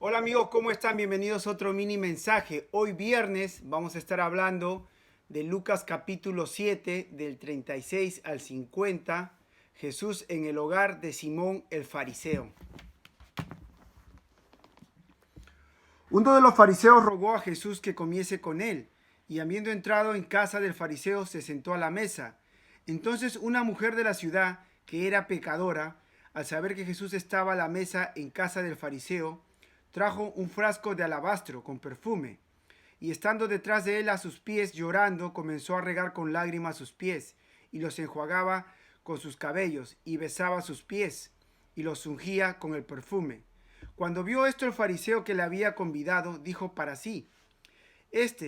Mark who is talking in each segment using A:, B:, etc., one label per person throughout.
A: Hola amigos, ¿cómo están? Bienvenidos a otro mini mensaje. Hoy viernes vamos a estar hablando de Lucas capítulo 7, del 36 al 50, Jesús en el hogar de Simón el fariseo. Uno de los fariseos rogó a Jesús que comiese con él, y habiendo entrado en casa del fariseo se sentó a la mesa. Entonces una mujer de la ciudad, que era pecadora, al saber que Jesús estaba a la mesa en casa del fariseo, trajo un frasco de alabastro con perfume, y estando detrás de él a sus pies llorando, comenzó a regar con lágrimas sus pies, y los enjuagaba con sus cabellos, y besaba sus pies, y los ungía con el perfume. Cuando vio esto el fariseo que le había convidado, dijo para sí: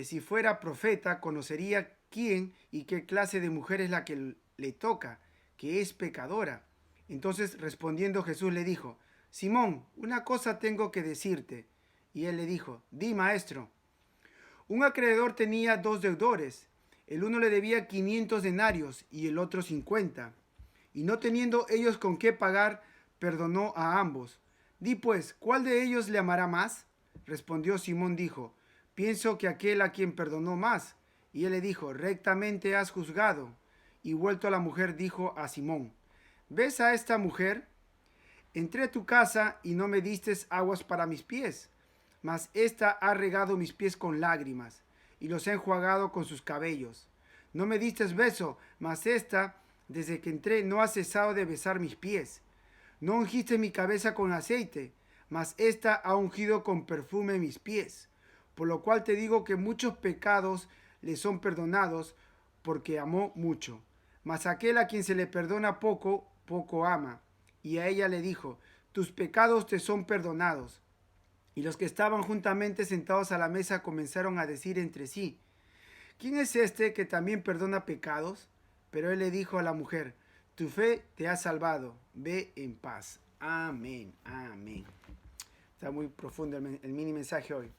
A: si fuera profeta, conocería quién y qué clase de mujer es la que le toca, que es pecadora. Entonces respondiendo Jesús le dijo: Simón, una cosa tengo que decirte. Y él le dijo: Di, maestro. Un acreedor tenía dos deudores. El uno le debía 500 denarios y el otro 50. Y no teniendo ellos con qué pagar, perdonó a ambos. Di pues, ¿cuál de ellos le amará más? Respondió Simón, dijo: Pienso que aquel a quien perdonó más. Y él le dijo: Rectamente has juzgado. Y vuelto a la mujer, dijo a Simón: ¿Ves a esta mujer? Entré a tu casa y no me distes aguas para mis pies, mas ésta ha regado mis pies con lágrimas y los ha enjuagado con sus cabellos. No me distes beso, mas ésta, desde que entré, no ha cesado de besar mis pies. No ungiste mi cabeza con aceite, mas ésta ha ungido con perfume mis pies. Por lo cual te digo que muchos pecados le son perdonados, porque amó mucho. Mas aquel a quien se le perdona poco, poco ama. Y a ella le dijo: Tus pecados te son perdonados. Y los que estaban juntamente sentados a la mesa comenzaron a decir entre sí: ¿Quién es este que también perdona pecados? Pero él le dijo a la mujer: Tu fe te ha salvado, ve en paz. Amén, amén. Está muy profundo el mini mensaje hoy.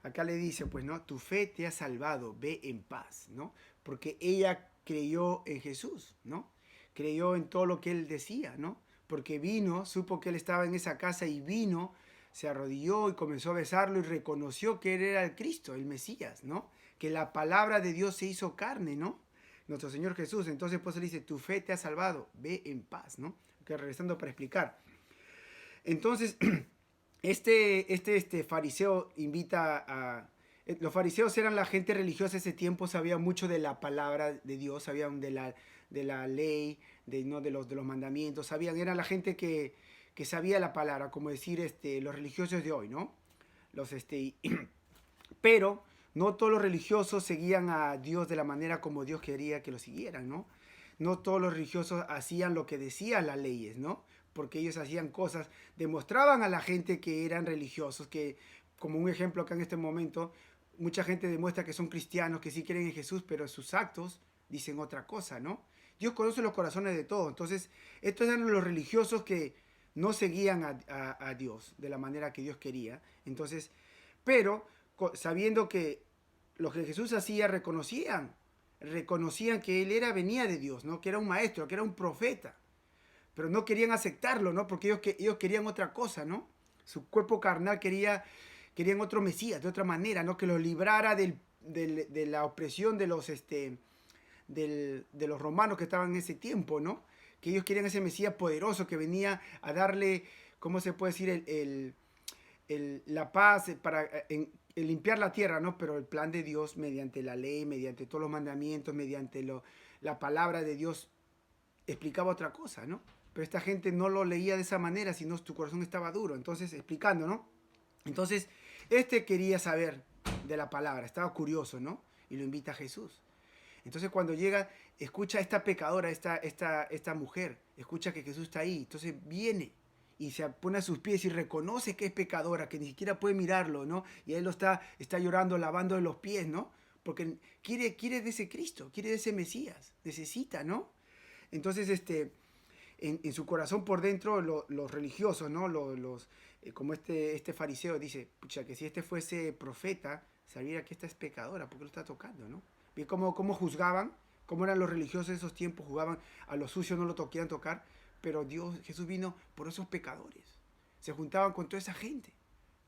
A: Acá le dice, pues, ¿no? Tu fe te ha salvado, ve en paz, ¿no? Porque ella creyó en Jesús, ¿no? Creyó en todo lo que él decía, ¿no? Porque vino, supo que él estaba en esa casa y vino, se arrodilló y comenzó a besarlo y reconoció que él era el Cristo, el Mesías, ¿no? Que la palabra de Dios se hizo carne, ¿no? Nuestro Señor Jesús. Entonces, pues él dice: Tu fe te ha salvado, ve en paz, ¿no? Que regresando para explicar. Entonces, este fariseo invita a... Los fariseos eran la gente religiosa ese tiempo, sabían mucho de la palabra de Dios, sabían de la ley, ¿no? de los mandamientos, sabían, era la gente que sabía la palabra, como decir los religiosos de hoy, ¿no? Los, pero no todos los religiosos seguían a Dios de la manera como Dios quería que lo siguieran, ¿no? No todos los religiosos hacían lo que decían las leyes, ¿no? Porque ellos hacían cosas, demostraban a la gente que eran religiosos, que, como un ejemplo acá en este momento, mucha gente demuestra que son cristianos, que sí creen en Jesús, pero sus actos dicen otra cosa, ¿no? Dios conoce los corazones de todos. Entonces, estos eran los religiosos que no seguían a Dios de la manera que Dios quería. Entonces, pero sabiendo que lo que Jesús hacía, reconocían que él venía de Dios, ¿no? Que era un maestro, que era un profeta, pero no querían aceptarlo, ¿no? Porque ellos querían otra cosa, ¿no? Su cuerpo carnal querían otro Mesías, de otra manera, ¿no? Que los librara de la opresión de los romanos que estaban en ese tiempo, ¿no? Que ellos querían ese Mesías poderoso que venía a darle, ¿cómo se puede decir? La paz para limpiar la tierra, ¿no? Pero el plan de Dios, mediante la ley, mediante todos los mandamientos, mediante la palabra de Dios, explicaba otra cosa, ¿no? Pero esta gente no lo leía de esa manera, sino tu corazón estaba duro. Entonces, explicando, ¿no? Entonces, quería saber de la palabra, estaba curioso, ¿no? Y lo invita a Jesús. Entonces, cuando llega, escucha a esta pecadora, esta mujer, escucha que Jesús está ahí. Entonces, viene y se pone a sus pies y reconoce que es pecadora, que ni siquiera puede mirarlo, ¿no? Y él está llorando, lavando los pies, ¿no? Porque quiere de ese Cristo, quiere de ese Mesías, necesita, ¿no? Entonces, en su corazón por dentro, los religiosos, ¿no? Como este fariseo dice: pucha, que si este fuese profeta, sabría que esta es pecadora, porque lo está tocando, ¿no? Vi cómo juzgaban, cómo eran los religiosos de esos tiempos, juzgaban a los sucios, no lo querían tocar, pero Jesús vino por esos pecadores. Se juntaban con toda esa gente,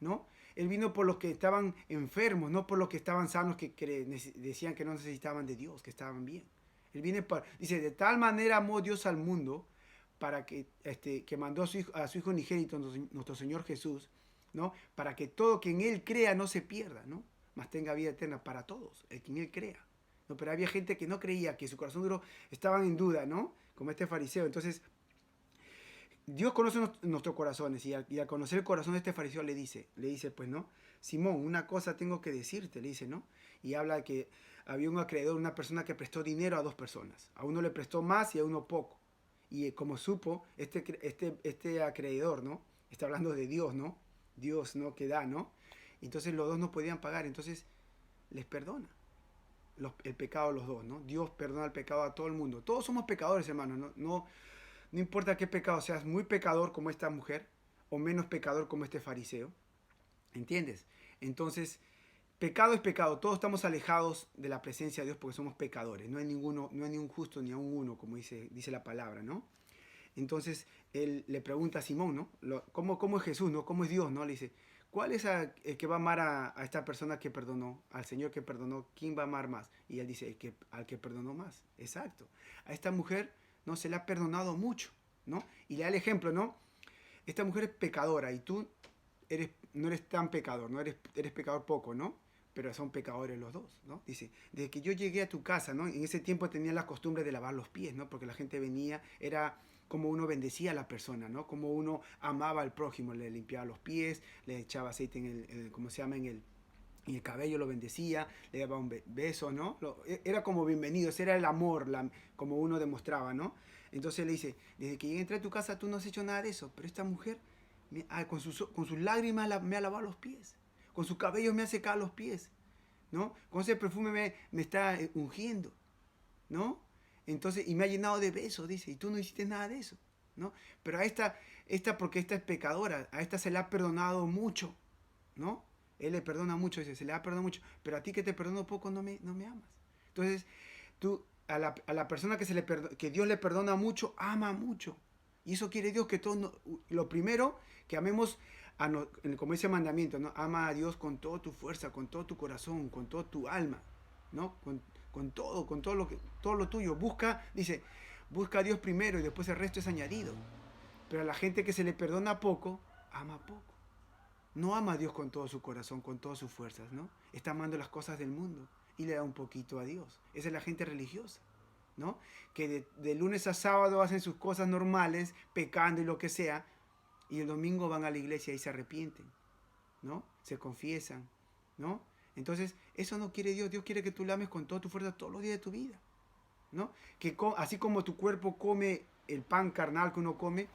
A: ¿no? Él vino por los que estaban enfermos, no por los que estaban sanos, decían que no necesitaban de Dios, que estaban bien. Él viene dice, de tal manera amó Dios al mundo para que mandó a su Hijo unigénito, nuestro Señor Jesús, ¿no? Para que todo quien Él crea no se pierda, ¿no? Mas tenga vida eterna para todos, el quien Él crea. ¿No? Pero había gente que no creía, que su corazón duro estaban en duda, ¿no? Como este fariseo. Entonces, Dios conoce nuestros corazones y al conocer el corazón de este fariseo le dice, pues, ¿no? Simón, una cosa tengo que decirte, le dice, ¿no? Y habla de que había un acreedor, una persona que prestó dinero a dos personas. A uno le prestó más y a uno poco. Y como supo, este acreedor, ¿no? Está hablando de Dios, ¿no? Dios, ¿no? Que da, ¿no? Entonces los dos no podían pagar, entonces les perdona el pecado a los dos, ¿no? Dios perdona el pecado a todo el mundo. Todos somos pecadores, hermanos, no importa qué pecado seas, muy pecador como esta mujer o menos pecador como este fariseo. ¿Entiendes? Entonces, pecado es pecado. Todos estamos alejados de la presencia de Dios porque somos pecadores. No hay ni un justo ni a un uno, como dice la palabra, ¿no? Entonces, él le pregunta a Simón, ¿no? ¿Cómo es Jesús, no? ¿Cómo es Dios, no? Le dice, ¿cuál es el que va a amar a esta persona que perdonó, al Señor que perdonó? ¿Quién va a amar más? Y él dice, al que perdonó más. Exacto. A esta mujer no se le ha perdonado mucho, ¿no? Y le da el ejemplo, ¿no? Esta mujer es pecadora y tú no eres tan pecador, no eres pecador poco, ¿no? Pero son pecadores los dos, ¿no? Dice, desde que yo llegué a tu casa, ¿no? En ese tiempo tenían la costumbre de lavar los pies, ¿no? Porque la gente venía, era como uno bendecía a la persona, ¿no? Como uno amaba al prójimo, le limpiaba los pies, le echaba aceite ¿cómo se llama? En el cabello, lo bendecía, le daba un beso, ¿no? Era como bienvenido, ese era el amor, como uno demostraba, ¿no? Entonces le dice, desde que llegué a tu casa tú no has hecho nada de eso, pero esta mujer con sus lágrimas me ha lavado los pies, con su cabello me ha secado los pies, ¿no? Con ese perfume me está ungiendo, ¿no? Entonces, y me ha llenado de besos, dice, y tú no hiciste nada de eso, ¿no? Pero a porque esta es pecadora, a esta se le ha perdonado mucho, ¿no? Él le perdona mucho, dice, se le ha perdonado mucho, pero a ti que te perdono poco no me amas. Entonces, tú, a la persona que Dios le perdona mucho, ama mucho. Y eso quiere Dios que todos, lo primero, que amemos, como dice el mandamiento, ¿no? Ama a Dios con toda tu fuerza, con todo tu corazón, con toda tu alma, ¿no? Con todo lo tuyo. Dice, busca a Dios primero y después el resto es añadido. Pero a la gente que se le perdona poco, ama poco. No ama a Dios con todo su corazón, con todas sus fuerzas, ¿no? Está amando las cosas del mundo y le da un poquito a Dios. Esa es la gente religiosa, ¿no? Que de lunes a sábado hacen sus cosas normales, pecando y lo que sea, y el domingo van a la iglesia y se arrepienten, ¿no? Se confiesan, ¿no? Entonces, eso no quiere Dios. Dios quiere que tú le ames con toda tu fuerza todos los días de tu vida, ¿no? Que así como tu cuerpo come el pan carnal que uno come,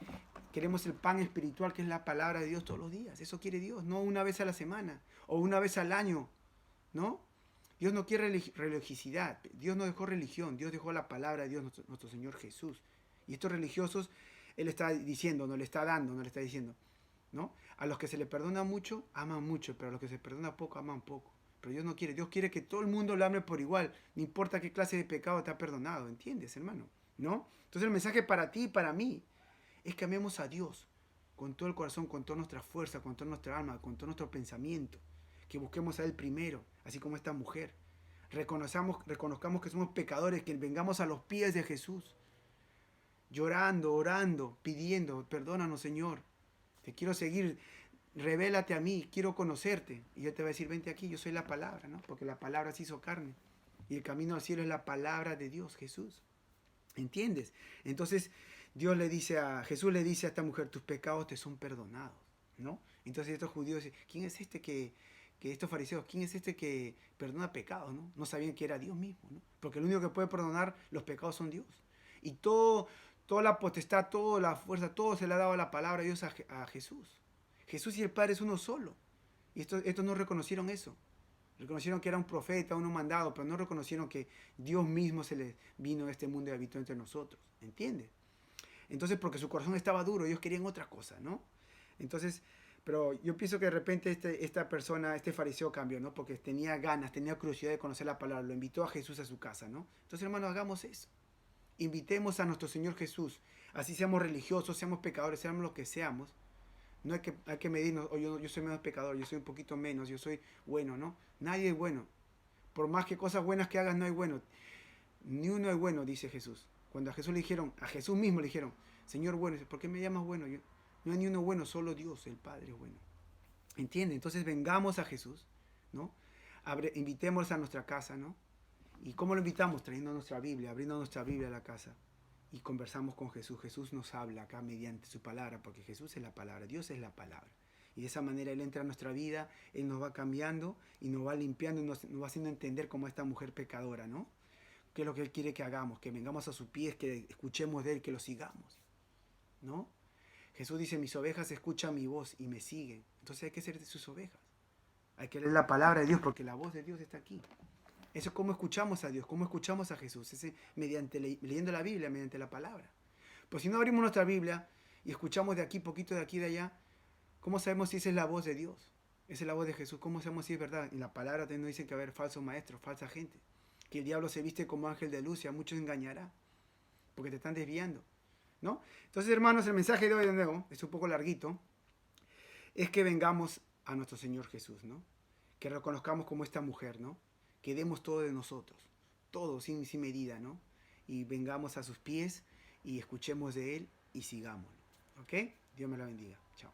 A: queremos el pan espiritual que es la palabra de Dios todos los días. Eso quiere Dios, no una vez a la semana o una vez al año, ¿no? Dios no quiere religiosidad. Dios no dejó religión. Dios dejó la palabra de Dios, nuestro Señor Jesús. Y estos religiosos, Él está diciendo, no le está dando, no le está diciendo, ¿no? A los que se le perdona mucho, aman mucho, pero a los que se perdona poco, aman poco. Pero Dios no quiere. Dios quiere que todo el mundo lo ame por igual. No importa qué clase de pecado te ha perdonado. ¿Entiendes, hermano? ¿No? Entonces el mensaje para ti y para mí es que amemos a Dios con todo el corazón, con toda nuestra fuerza, con toda nuestra alma, con todo nuestro pensamiento. Que busquemos a Él primero, así como esta mujer. Reconozcamos que somos pecadores, que vengamos a los pies de Jesús, llorando, orando, pidiendo, perdónanos, Señor. Te quiero seguir, revélate a mí, quiero conocerte. Y Él te va a decir, vente aquí, yo soy la palabra, ¿no? Porque la palabra se hizo carne. Y el camino al cielo es la palabra de Dios, Jesús. ¿Entiendes? Entonces, Jesús le dice a esta mujer, tus pecados te son perdonados, ¿no? Entonces estos judíos dicen, ¿quién es este que estos fariseos, quién es este que perdona pecados, ¿no? No sabían que era Dios mismo, ¿no? Porque el único que puede perdonar los pecados son Dios. Y toda la potestad, toda la fuerza, todo se le ha dado la palabra de Dios a Jesús. Jesús y el Padre es uno solo. Y estos no reconocieron eso. Reconocieron que era un profeta, uno mandado, pero no reconocieron que Dios mismo se les vino a este mundo y habitó entre nosotros. ¿Entiendes? Entonces, porque su corazón estaba duro, ellos querían otra cosa, ¿no? Entonces, pero yo pienso que de repente esta persona, este fariseo cambió, ¿no? Porque tenía ganas, tenía curiosidad de conocer la palabra, lo invitó a Jesús a su casa, ¿no? Entonces, hermanos, hagamos eso. Invitemos a nuestro Señor Jesús, así seamos religiosos, seamos pecadores, seamos lo que seamos, No hay que medirnos, oh, yo soy menos pecador, yo soy un poquito menos, yo soy bueno, ¿no? Nadie es bueno. Por más que cosas buenas que hagas, no hay bueno. Ni uno es bueno, dice Jesús. Cuando a Jesús le dijeron, a Jesús mismo le dijeron, Señor bueno, ¿por qué me llamas bueno? No hay ni uno bueno, solo Dios, el Padre es bueno. ¿Entiende? Entonces vengamos a Jesús, ¿no? Invitémoslos a nuestra casa, ¿no? ¿Y cómo lo invitamos? Trayendo nuestra Biblia, abriendo nuestra Biblia a la casa. Y conversamos con Jesús. Jesús nos habla acá mediante su palabra, porque Jesús es la palabra, Dios es la palabra. Y de esa manera Él entra a nuestra vida, Él nos va cambiando y nos va limpiando y nos va haciendo entender como esta mujer pecadora, ¿no? ¿Qué es lo que Él quiere que hagamos? Que vengamos a sus pies, que escuchemos de Él, que lo sigamos, ¿no? Jesús dice, mis ovejas escuchan mi voz y me siguen. Entonces hay que ser de sus ovejas. Hay que leer la palabra de Dios porque la voz de Dios está aquí. Eso es cómo escuchamos a Dios, cómo escuchamos a Jesús, es mediante leyendo la Biblia, mediante la palabra. Pues si no abrimos nuestra Biblia y escuchamos de aquí, poquito de aquí, de allá, ¿cómo sabemos si esa es la voz de Dios? Esa es la voz de Jesús. ¿Cómo sabemos si es verdad? En la palabra también nos dicen que va a haber falsos maestros, falsa gente. Que el diablo se viste como ángel de luz y a muchos engañará. Porque te están desviando, ¿no? Entonces, hermanos, el mensaje de hoy de nuevo, es un poco larguito, es que vengamos a nuestro Señor Jesús, ¿no? Que reconozcamos como esta mujer, ¿no? Que demos todo de nosotros, todo sin medida, ¿no? Y vengamos a sus pies y escuchemos de Él y sigámoslo, ¿ok? Dios me la bendiga. Chao.